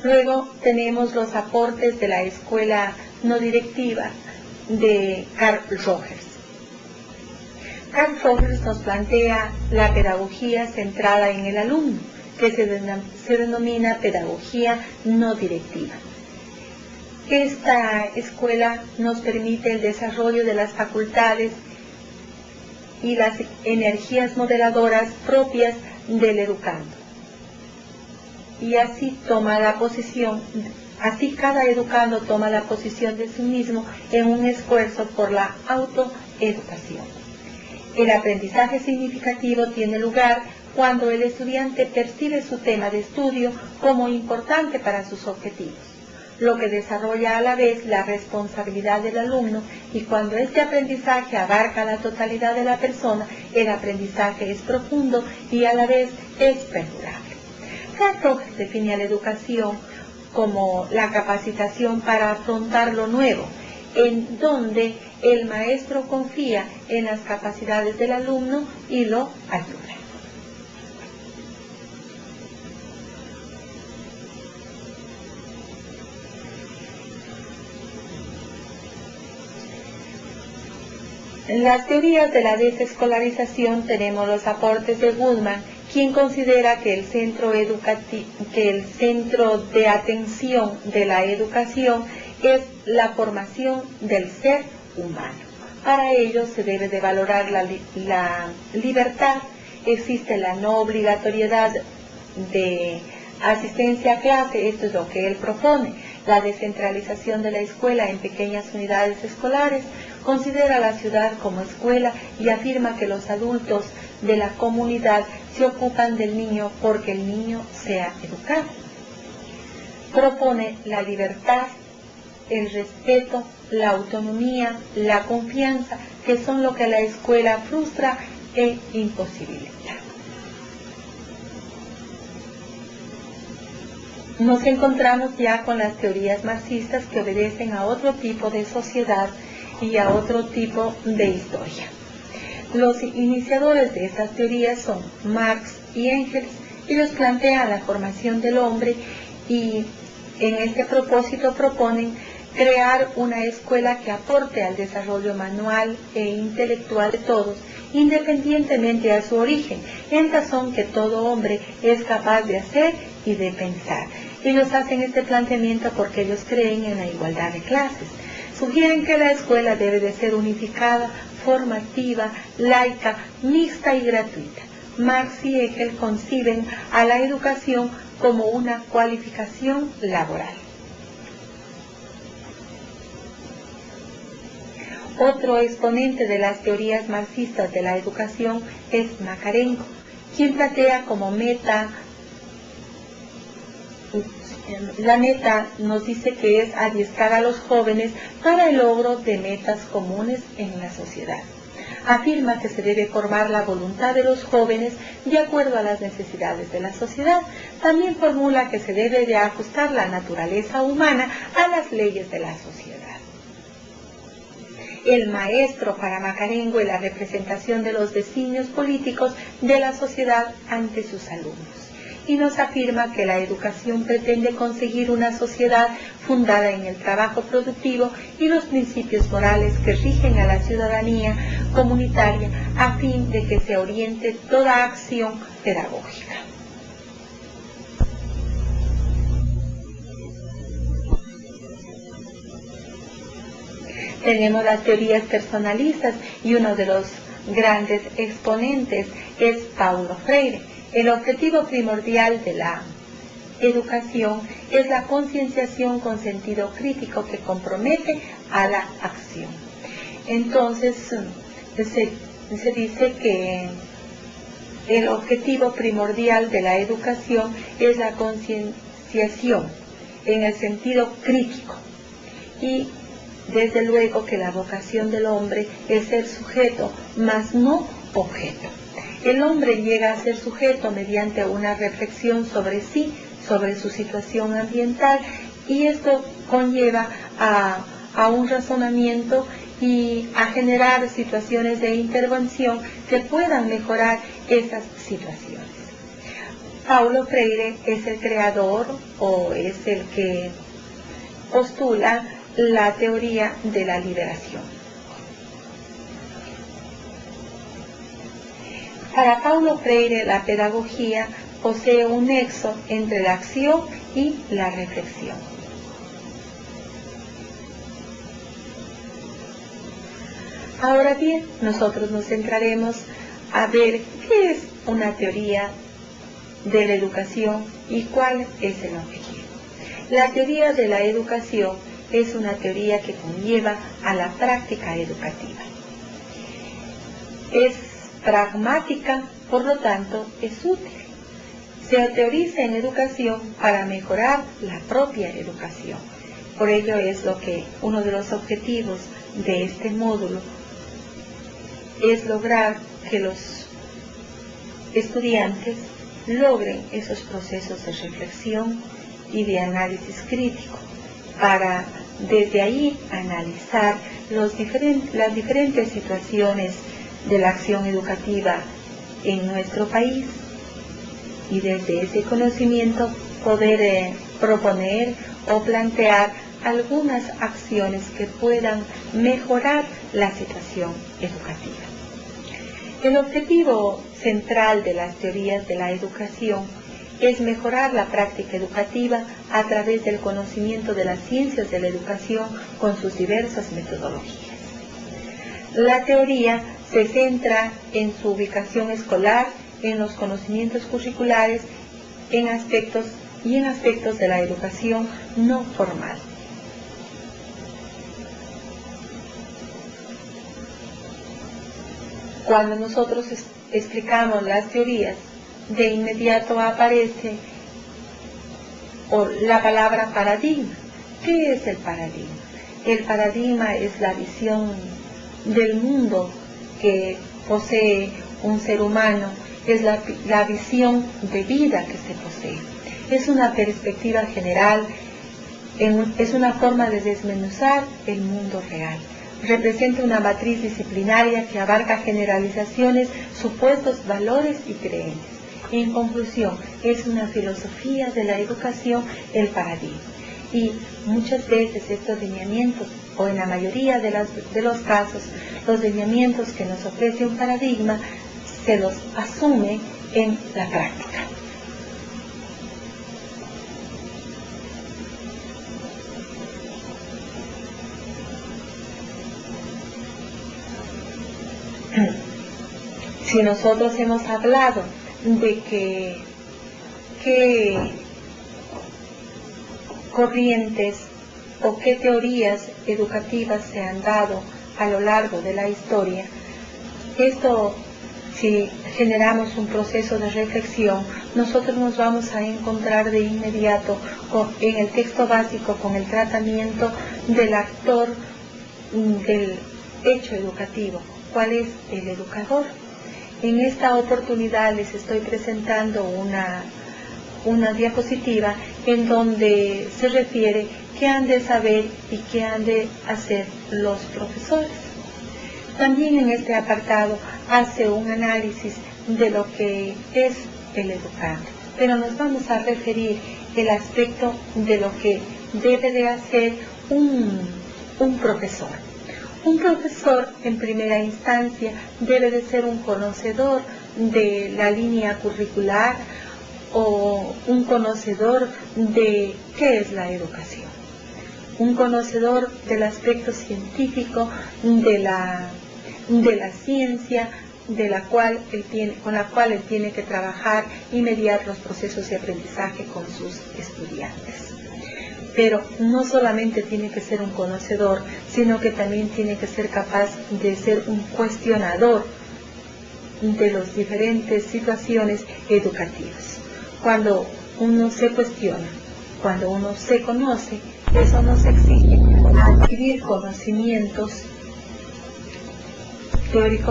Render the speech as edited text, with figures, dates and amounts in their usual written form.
Luego tenemos los aportes de la escuela no directiva de Carl Rogers. Carl Rogers nos plantea la pedagogía centrada en el alumno, que se denomina pedagogía no directiva. Esta escuela nos permite el desarrollo de las facultades y las energías modeladoras propias del educando. Y así cada educando toma la posición de sí mismo en un esfuerzo por la autoeducación. El aprendizaje significativo tiene lugar cuando el estudiante percibe su tema de estudio como importante para sus objetivos, lo que desarrolla a la vez la responsabilidad del alumno, y cuando este aprendizaje abarca la totalidad de la persona, el aprendizaje es profundo y a la vez es perdurable. Carl Rogers define a la educación como la capacitación para afrontar lo nuevo, en donde el maestro confía en las capacidades del alumno y lo ayuda. En las teorías de la desescolarización tenemos los aportes de Goodman, quien considera que el centro de atención de la educación es la formación del ser humano. Para ello se debe de valorar la libertad, existe la no obligatoriedad de asistencia a clase, esto es lo que él propone, la descentralización de la escuela en pequeñas unidades escolares, considera la ciudad como escuela y afirma que los adultos de la comunidad se ocupan del niño porque el niño sea educado. Propone la libertad, el respeto, la autonomía, la confianza, que son lo que la escuela frustra e imposibilita. Nos encontramos ya con las teorías marxistas que obedecen a otro tipo de sociedad y a otro tipo de historia. Los iniciadores de estas teorías son Marx y Engels. Ellos plantean la formación del hombre y en este propósito proponen crear una escuela que aporte al desarrollo manual e intelectual de todos, independientemente de su origen, en razón que todo hombre es capaz de hacer y de pensar. Ellos hacen este planteamiento porque ellos creen en la igualdad de clases. Sugieren que la escuela debe de ser unificada, formativa, laica, mixta y gratuita. Marx y Hegel conciben a la educación como una cualificación laboral. Otro exponente de las teorías marxistas de la educación es Makarenko, quien plantea como meta, la meta nos dice que es adiestrar a los jóvenes para el logro de metas comunes en la sociedad. Afirma que se debe formar la voluntad de los jóvenes de acuerdo a las necesidades de la sociedad. También formula que se debe de ajustar la naturaleza humana a las leyes de la sociedad. El maestro para Makarenko es la representación de los designios políticos de la sociedad ante sus alumnos. Y nos afirma que la educación pretende conseguir una sociedad fundada en el trabajo productivo y los principios morales que rigen a la ciudadanía comunitaria a fin de que se oriente toda acción pedagógica. Tenemos las teorías personalistas y uno de los grandes exponentes es Paulo Freire. El objetivo primordial de la educación es la concienciación con sentido crítico que compromete a la acción. Entonces, se dice que el objetivo primordial de la educación es la concienciación en el sentido crítico y desde luego que la vocación del hombre es ser sujeto, mas no objeto. El hombre llega a ser sujeto mediante una reflexión sobre sí, sobre su situación ambiental, y esto conlleva a un razonamiento y a generar situaciones de intervención que puedan mejorar esas situaciones. Paulo Freire es el creador o es el que postula la teoría de la liberación. Para Paulo Freire, la pedagogía posee un nexo entre la acción y la reflexión. Ahora bien, nosotros nos centraremos a ver qué es una teoría de la educación y cuál es el objetivo. La teoría de la educación es una teoría que conlleva a la práctica educativa. Es pragmática, por lo tanto, es útil. Se teoriza en educación para mejorar la propia educación. Por ello es uno de los objetivos de este módulo es lograr que los estudiantes logren esos procesos de reflexión y de análisis crítico para desde ahí analizar las diferentes situaciones de la acción educativa en nuestro país y desde ese conocimiento poder proponer o plantear algunas acciones que puedan mejorar la situación educativa. El objetivo central de las teorías de la educación es mejorar la práctica educativa a través del conocimiento de las ciencias de la educación con sus diversas metodologías. La teoría se centra en su ubicación escolar, en los conocimientos curriculares, en aspectos de la educación no formal. Cuando nosotros explicamos las teorías, de inmediato aparece la palabra paradigma. ¿Qué es el paradigma? El paradigma es la visión del mundo que posee un ser humano, es la visión de vida que se posee. Es una perspectiva general, es una forma de desmenuzar el mundo real. Representa una matriz disciplinaria que abarca generalizaciones, supuestos, valores y creencias. En conclusión, es una filosofía de la educación, el paradigma. Y muchas veces estos lineamientos, o en la mayoría de los casos, los lineamientos que nos ofrece un paradigma, se los asume en la práctica. Si nosotros hemos hablado de qué corrientes o qué teorías educativas se han dado a lo largo de la historia, esto, si generamos un proceso de reflexión, nosotros nos vamos a encontrar de inmediato en el texto básico con el tratamiento del actor del hecho educativo. ¿Cuál es el educador? En esta oportunidad les estoy presentando una diapositiva en donde se refiere qué han de saber y qué han de hacer los profesores. También en este apartado hace un análisis de lo que es el educante, pero nos vamos a referir el aspecto de lo que debe de hacer un profesor. Un profesor, en primera instancia, debe de ser un conocedor de la línea curricular o un conocedor de qué es la educación. Un conocedor del aspecto científico de la ciencia con la cual él tiene que trabajar y mediar los procesos de aprendizaje con sus estudiantes. Pero no solamente tiene que ser un conocedor, sino que también tiene que ser capaz de ser un cuestionador de las diferentes situaciones educativas. Cuando uno se cuestiona, cuando uno se conoce, eso nos exige adquirir conocimientos teóricos